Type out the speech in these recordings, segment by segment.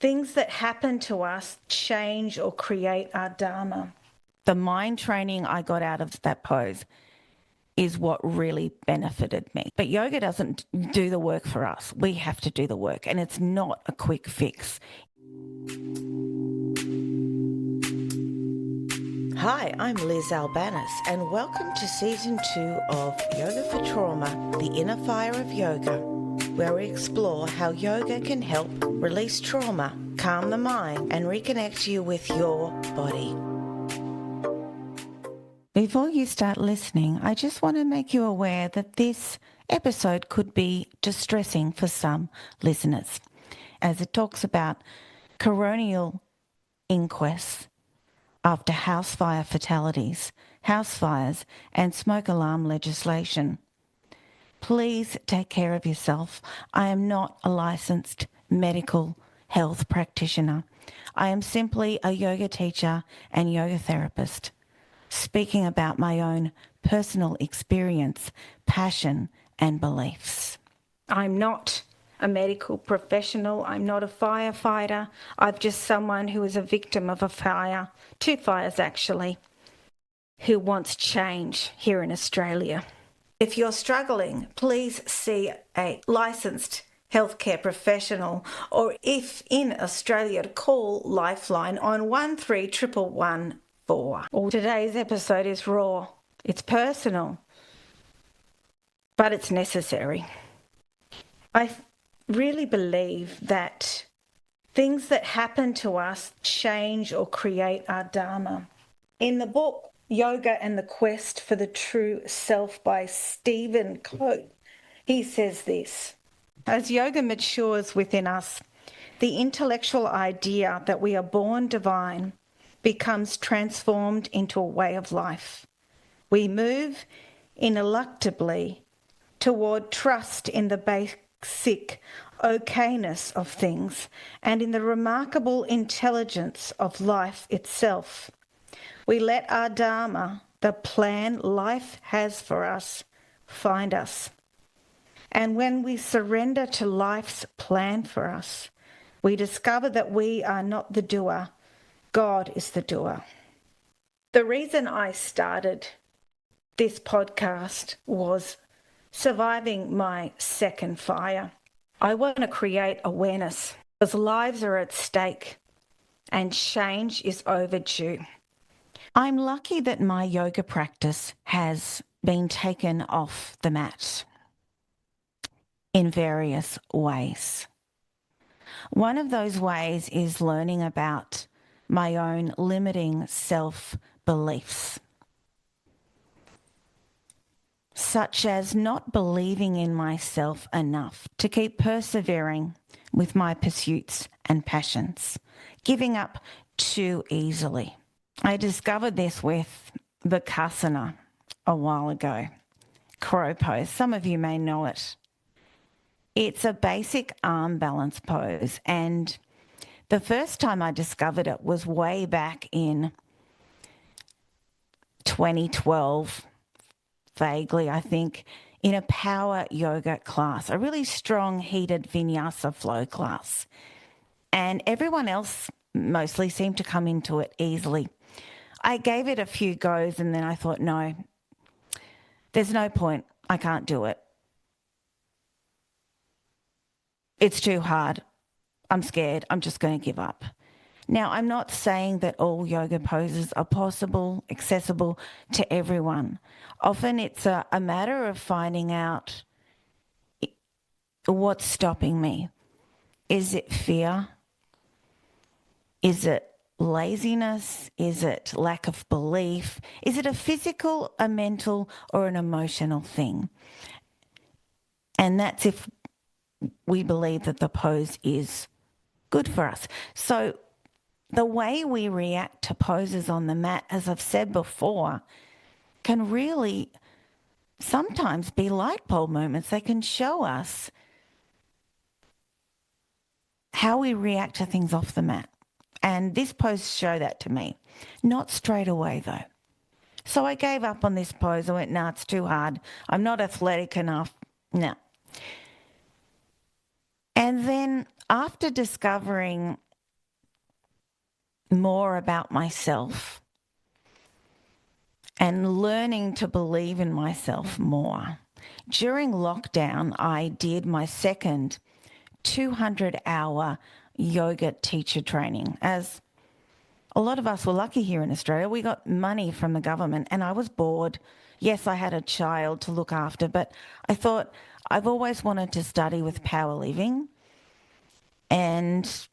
things that happen to us change or create our Dharma. The mind training I got out of that pose is what really benefited me. But yoga doesn't do the work for us. We have to do the work, and it's not a quick fix. Hi, I'm Liz Albanis, and welcome to Season 2 of Yoga for Trauma, the Inner Fire of Yoga, where we explore how yoga can help release trauma, calm the mind, and reconnect you with your body. Before you start listening, I just want to make you aware that this episode could be distressing for some listeners, as it talks about coronial inquests after house fire fatalities, house fires, and smoke alarm legislation. Please take care of yourself. I am not a licensed medical health practitioner. I am simply a yoga teacher and yoga therapist, speaking about my own personal experience, passion, and beliefs. I'm not a medical professional. I'm not a firefighter. I'm just someone who is a victim of a fire, 2 fires actually, who wants change here in Australia. If you're struggling, please see a licensed healthcare professional, or if in Australia, to call Lifeline on 131114. Today's episode is raw. It's personal, but it's necessary. I really believe that things that happen to us change or create our Dharma. In the book Yoga and the Quest for the True Self by Stephen Coe, he says this: as yoga matures within us, the intellectual idea that we are born divine becomes transformed into a way of life. We move ineluctably toward trust in the basic okayness of things and in the remarkable intelligence of life itself. We let our Dharma, the plan life has for us, find us. And when we surrender to life's plan for us, we discover that we are not the doer. God is the doer. The reason I started this podcast was surviving my second fire. I want to create awareness because lives are at stake and change is overdue. I'm lucky that my yoga practice has been taken off the mat in various ways. One of those ways is learning about my own limiting self-beliefs, such as not believing in myself enough to keep persevering with my pursuits and passions, giving up too easily. I discovered this with Bakasana a while ago, crow pose. Some of you may know it. It's a basic arm balance pose, and the first time I discovered it was way back in 2012, vaguely, I think, in a power yoga class, a really strong heated vinyasa flow class. And everyone else mostly seemed to come into it easily. I gave it a few goes and then I thought, no, there's no point. I can't do it. It's too hard. I'm scared. I'm just going to give up. Now, I'm not saying that all yoga poses are possible, accessible to everyone. Often it's a matter of finding out what's stopping me. Is it fear? Is it laziness? Is it lack of belief? Is it a physical, a mental, or an emotional thing? And that's if we believe that the pose is good for us. So the way we react to poses on the mat, as I've said before, can really sometimes be light bulb moments. They can show us how we react to things off the mat. And this pose showed that to me. Not straight away, though. So I gave up on this pose. I went, nah, it's too hard. I'm not athletic enough. No. And then after discovering more about myself and learning to believe in myself more. During lockdown, I did my second 200-hour yoga teacher training. As a lot of us were lucky here in Australia, we got money from the government, and I was bored. Yes, I had a child to look after, but I thought I've always wanted to study with power living, and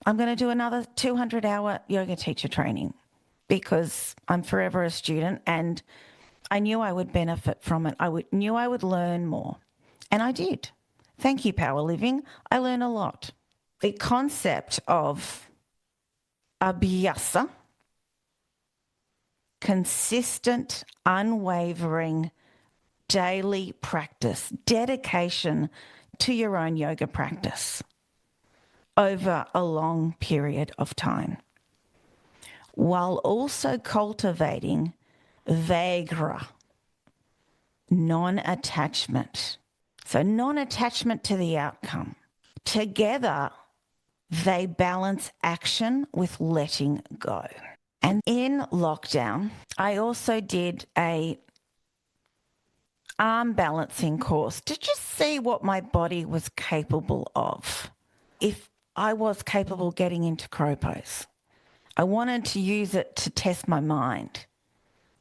I'm going to do another 200-hour yoga teacher training because I'm forever a student, and I knew I would benefit from it. Knew I would learn more, and I did. Thank you, Power Living. I learned a lot. The concept of Abhyasa, consistent, unwavering, daily practice, dedication to your own yoga practice over a long period of time, while also cultivating Vairagya, non-attachment. So non-attachment to the outcome. Together, they balance action with letting go. And in lockdown, I also did a arm balancing course to just see what my body was capable of. If I was capable of getting into crow pose, I wanted to use it to test my mind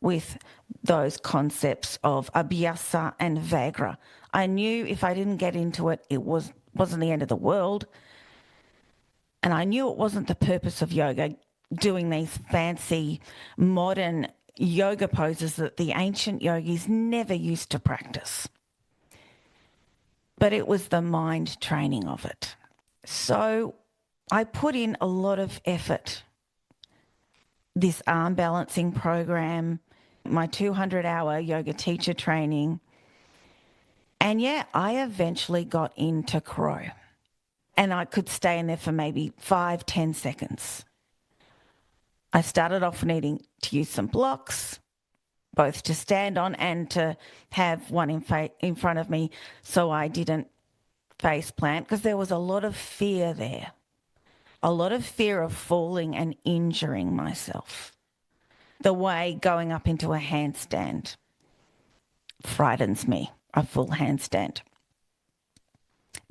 with those concepts of Abhyasa and Vairagya. I knew if I didn't get into it, it wasn't the end of the world. And I knew it wasn't the purpose of yoga, doing these fancy modern yoga poses that the ancient yogis never used to practice. But it was the mind training of it. So I put in a lot of effort. This arm balancing program, my 200-hour yoga teacher training. And yeah, I eventually got into crow. And I could stay in there for maybe 5-10 seconds. I started off needing to use some blocks, both to stand on and to have one in front of me so I didn't face plant, because there was a lot of fear there. A lot of fear of falling and injuring myself. The way going up into a handstand frightens me, a full handstand.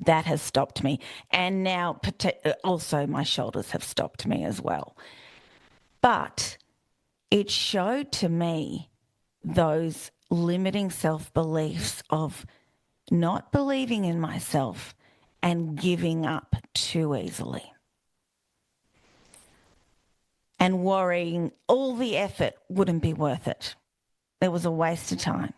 That has stopped me. And now also my shoulders have stopped me as well. But it showed to me those limiting self-beliefs of not believing in myself and giving up too easily. And worrying all the effort wouldn't be worth it. It was a waste of time.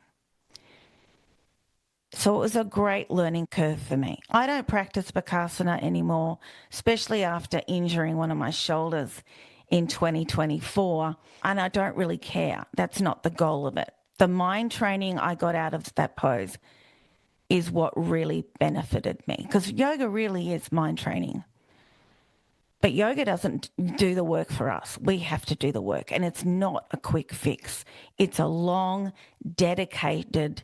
So it was a great learning curve for me. I don't practice Bakasana anymore, especially after injuring one of my shoulders in 2024, and I don't really care. That's not the goal of it. The mind training I got out of that pose is what really benefited me, because yoga really is mind training. But yoga doesn't do the work for us. We have to do the work, and it's not a quick fix. It's a long, dedicated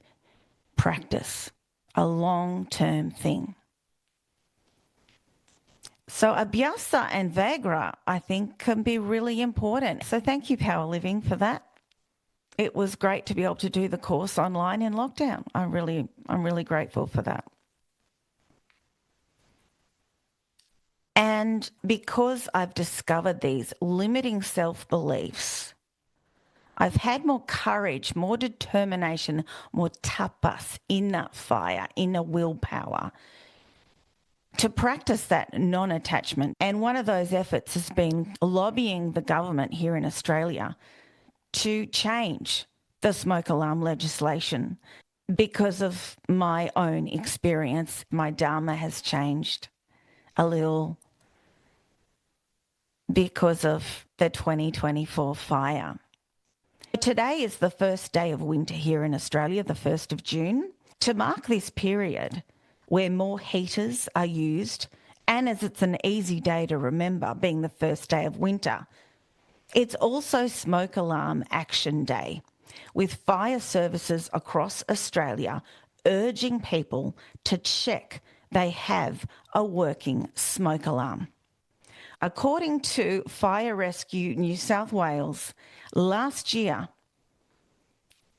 practice, a long-term thing. So Abhyasa and Vairagya, I think, can be really important. So thank you, Power Living, for that. It was great to be able to do the course online in lockdown. I'm really grateful for that. And because I've discovered these limiting self-beliefs, I've had more courage, more determination, more tapas, inner fire, inner willpower to practice that non-attachment. And one of those efforts has been lobbying the government here in Australia to change the smoke alarm legislation. Because of my own experience, my Dharma has changed a little because of the 2024 fire. Today is the first day of winter here in Australia, the 1st of June. To mark this period where more heaters are used, and as it's an easy day to remember, being the first day of winter, it's also Smoke Alarm Action Day, with fire services across Australia urging people to check they have a working smoke alarm. According to Fire Rescue New South Wales, last year,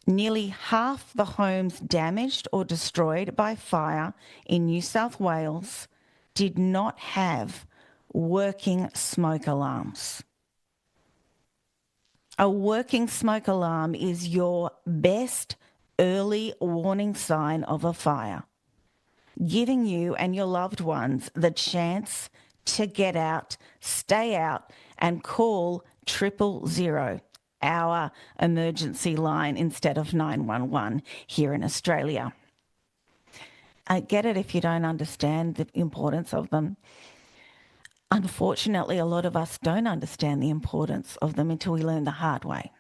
nearly half the homes damaged or destroyed by fire in New South Wales did not have working smoke alarms. A working smoke alarm is your best early warning sign of a fire, giving you and your loved ones the chance to get out, stay out, and call 000, our emergency line, instead of 911 here in Australia. I get it if you don't understand the importance of them. Unfortunately, a lot of us don't understand the importance of them until we learn the hard way.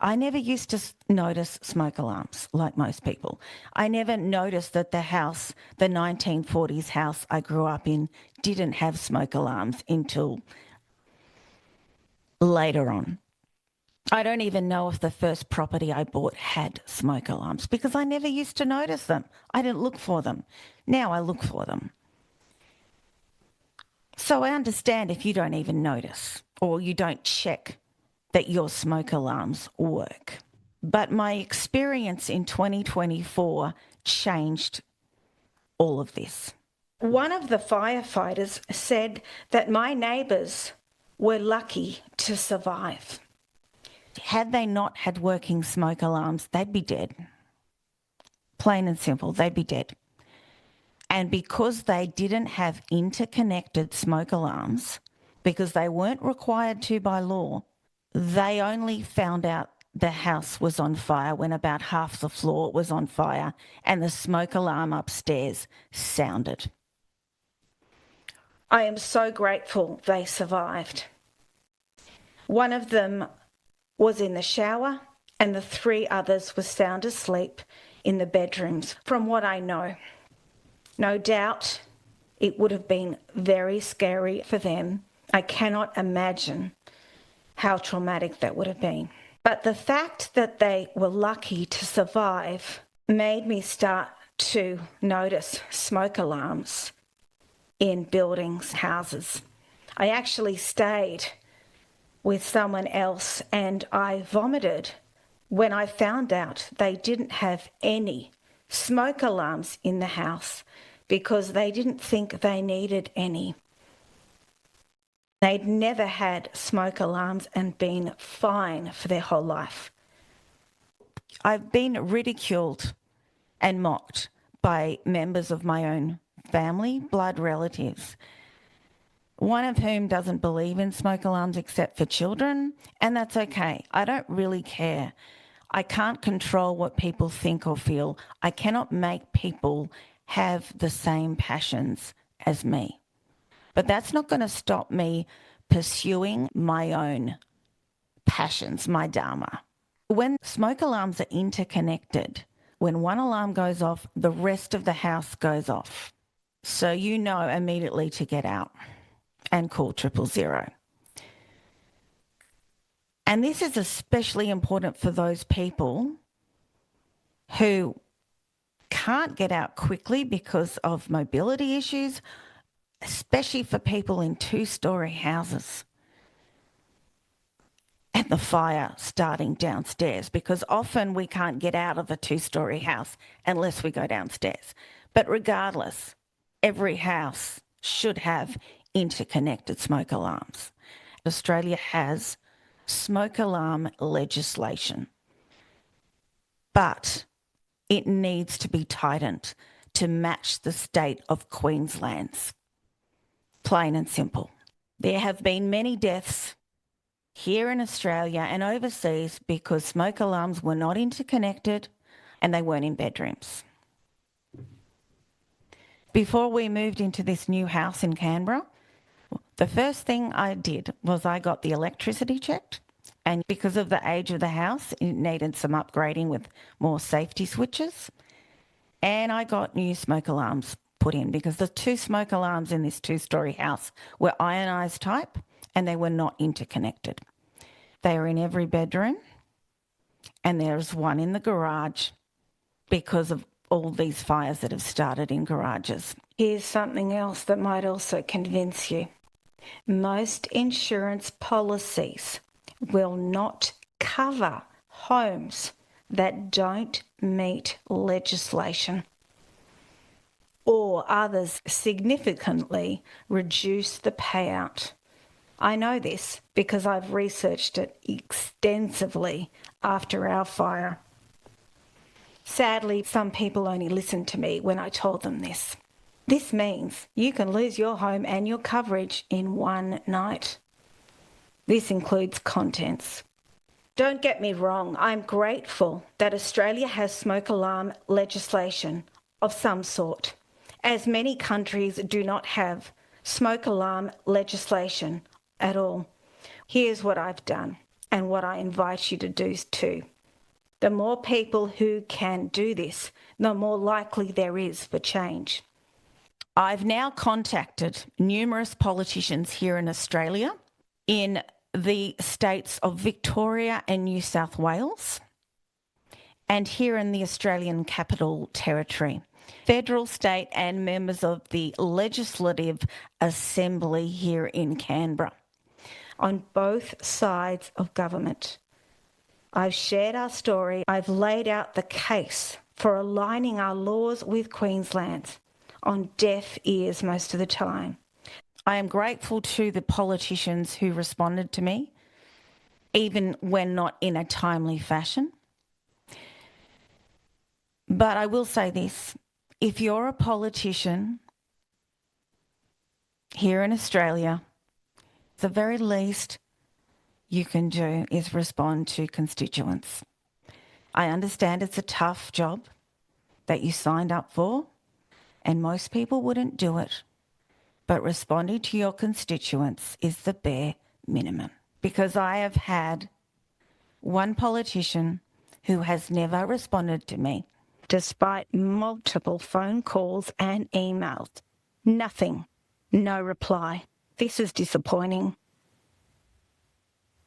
I never used to notice smoke alarms like most people. I never noticed that the 1940s house I grew up in, didn't have smoke alarms until later on. I don't even know if the first property I bought had smoke alarms because I never used to notice them. I didn't look for them. Now I look for them. So I understand if you don't even notice or you don't check that your smoke alarms work. But my experience in 2024 changed all of this. One of the firefighters said that my neighbours were lucky to survive. Had they not had working smoke alarms, they'd be dead. Plain and simple, they'd be dead. And because they didn't have interconnected smoke alarms, because they weren't required to by law, they only found out the house was on fire when about half the floor was on fire and the smoke alarm upstairs sounded. I am so grateful they survived. One of them was in the shower and the three others were sound asleep in the bedrooms, from what I know. No doubt it would have been very scary for them. I cannot imagine how traumatic that would have been. But the fact that they were lucky to survive made me start to notice smoke alarms in buildings, houses. I actually stayed with someone else and I vomited when I found out they didn't have any smoke alarms in the house because they didn't think they needed any. They'd never had smoke alarms and been fine for their whole life. I've been ridiculed and mocked by members of my own family, blood relatives, one of whom doesn't believe in smoke alarms except for children, and that's okay. I don't really care. I can't control what people think or feel. I cannot make people have the same passions as me. But that's not going to stop me pursuing my own passions, my Dharma. When smoke alarms are interconnected, when one alarm goes off, the rest of the house goes off. So you know immediately to get out and call 000. And this is especially important for those people who can't get out quickly because of mobility issues, especially for people in two-storey houses and the fire starting downstairs, because often we can't get out of a two-storey house unless we go downstairs. But regardless, every house should have interconnected smoke alarms. Australia has smoke alarm legislation, but it needs to be tightened to match the state of Queensland's. Plain and simple. There have been many deaths here in Australia and overseas because smoke alarms were not interconnected and they weren't in bedrooms. Before we moved into this new house in Canberra, the first thing I did was I got the electricity checked, and because of the age of the house, it needed some upgrading with more safety switches, and I got new smoke alarms put in because the two smoke alarms in this two-storey house were ionised type and they were not interconnected. They are in every bedroom and there's one in the garage because of all these fires that have started in garages. Here's something else that might also convince you. Most insurance policies will not cover homes that don't meet legislation, or others significantly reduce the payout. I know this because I've researched it extensively after our fire. Sadly, some people only listened to me when I told them this. This means you can lose your home and your coverage in one night. This includes contents. Don't get me wrong, I'm grateful that Australia has smoke alarm legislation of some sort, as many countries do not have smoke alarm legislation at all. Here's what I've done and what I invite you to do too. The more people who can do this, the more likely there is for change. I've now contacted numerous politicians here in Australia, in the states of Victoria and New South Wales, and here in the Australian Capital Territory, federal, state and members of the Legislative Assembly here in Canberra, on both sides of government. I've shared our story. I've laid out the case for aligning our laws with Queensland's, on deaf ears most of the time. I am grateful to the politicians who responded to me, even when not in a timely fashion. But I will say this, if you're a politician here in Australia, the very least you can do is respond to constituents. I understand it's a tough job that you signed up for, and most people wouldn't do it. But responding to your constituents is the bare minimum. Because I have had one politician who has never responded to me, despite multiple phone calls and emails. Nothing, no reply. This is disappointing.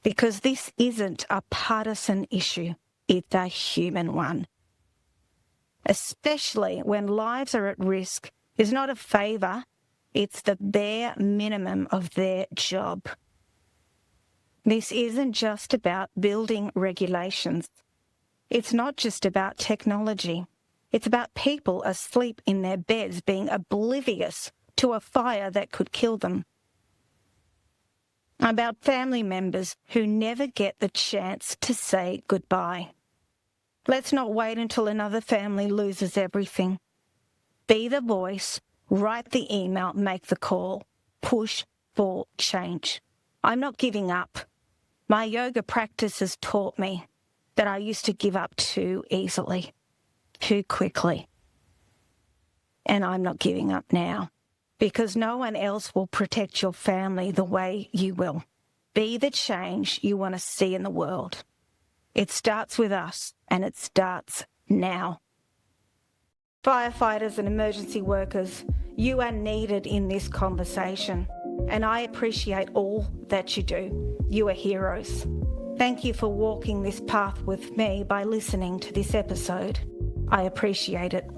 Because this isn't a partisan issue, it's a human one. Especially when lives are at risk, is not a favour, it's the bare minimum of their job. This isn't just about building regulations. It's not just about technology. It's about people asleep in their beds being oblivious to a fire that could kill them. About family members who never get the chance to say goodbye. Let's not wait until another family loses everything. Be the voice, write the email, make the call. Push for change. I'm not giving up. My yoga practice has taught me that I used to give up too easily, too quickly. And I'm not giving up now, because no one else will protect your family the way you will. Be the change you want to see in the world. It starts with us, and it starts now. Firefighters and emergency workers, you are needed in this conversation, and I appreciate all that you do. You are heroes. Thank you for walking this path with me by listening to this episode. I appreciate it.